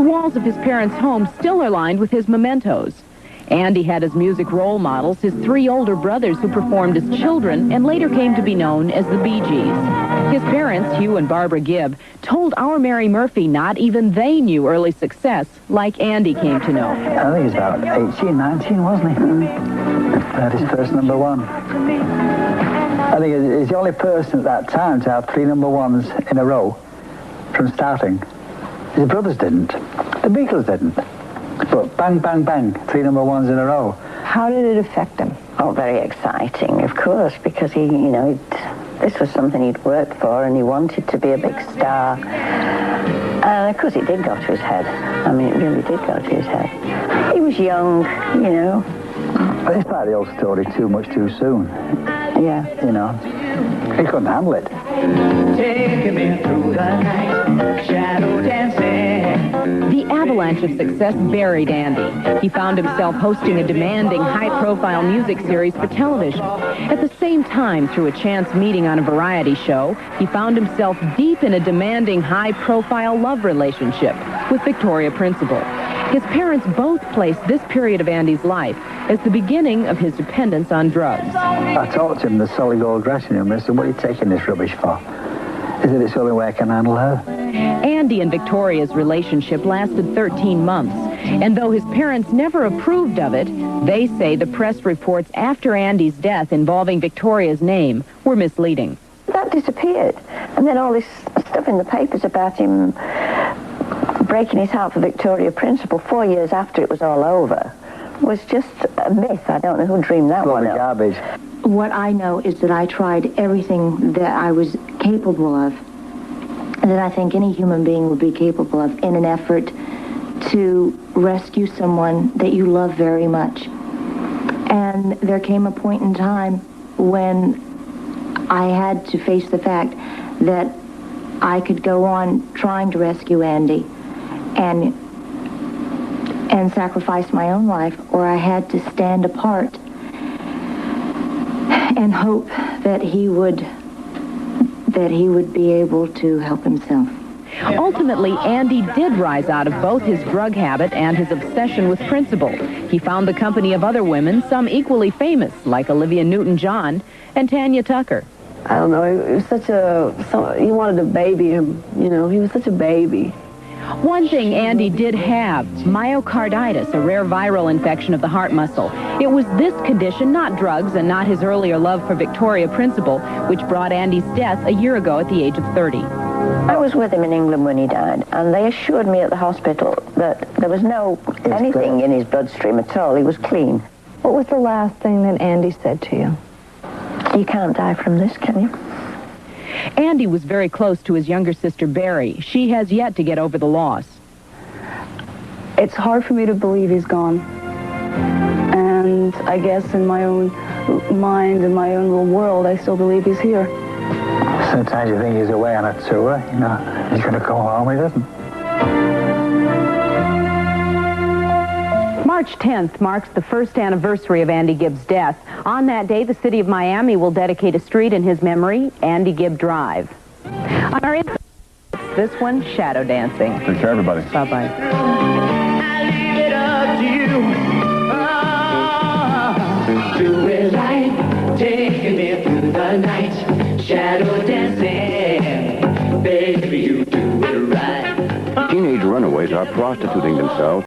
walls of his parents' home still are lined with his mementos. Andy had as music role models his 3 older brothers who performed as children and later came to be known as the Bee Gees. His parents, Hugh and Barbara Gibb, told our Mary Murphy not even they knew early success like Andy came to know. I think he's about 18, 19, wasn't he? Had his first number 1. I think he's the only person at that time to have 3 number 1s in a row from starting. His brothers didn't. The Beatles didn't. But bang, bang, bang, 3 number 1s in a row. How did it affect him? Oh, very exciting, of course, because he, this was something he'd worked for and he wanted to be a big star. And of course it did go to his head. I mean, it really did go to his head. He was young, But it's like the old story, too much too soon. Yeah. He couldn't handle it. Taking me through the night, shadow dancing. The avalanche of success buried Andy. He found himself hosting a demanding, high-profile music series for television. At the same time, through a chance meeting on a variety show, he found himself deep in a demanding, high-profile love relationship with Victoria Principal. His parents both placed this period of Andy's life as the beginning of his dependence on drugs. I talked to him in the solid gold dressing room. I said, what are you taking this rubbish for? He said, it's the only way I can handle her. Andy and Victoria's relationship lasted 13 months, and though his parents never approved of it, they say the press reports after Andy's death involving Victoria's name were misleading. That disappeared. And then all this stuff in the papers about him breaking his heart for Victoria Principal 4 years after it was all over was just a myth. I don't know who dreamed that one up. Garbage. What I know is that I tried everything that I was capable of, and that I think any human being would be capable of in an effort to rescue someone that you love very much. And there came a point in time when I had to face the fact that I could go on trying to rescue Andy and sacrifice my own life, or I had to stand apart and hope that he would be able to help himself. Ultimately, Andy did rise out of both his drug habit and his obsession with Principal. He found the company of other women, some equally famous, like Olivia Newton-John and Tanya Tucker. I don't know, he was he wanted to baby him, he was such a baby. One thing Andy did have, myocarditis, a rare viral infection of the heart muscle. It was this condition, not drugs and not his earlier love for Victoria Principal, which brought Andy's death a year ago at the age of 30. I was with him in England when he died, and they assured me at the hospital that there was anything in his bloodstream at all. He was clean. What was the last thing that Andy said to you? You can't die from this, can you? Andy was very close to his younger sister, Barry. She has yet to get over the loss. It's hard for me to believe he's gone. And I guess in my own mind, in my own little world, I still believe he's here. Sometimes you think he's away on a tour, he's going to come home, he doesn't. March 10th marks the first anniversary of Andy Gibb's death. On that day, the city of Miami will dedicate a street in his memory, Andy Gibb Drive. On our this one, Shadow Dancing. Take care, everybody. Bye-bye. I leave it up to you. Do it right, taking me through the night, shadow dancing. Baby, you do it right. Teenage runaways are prostituting themselves.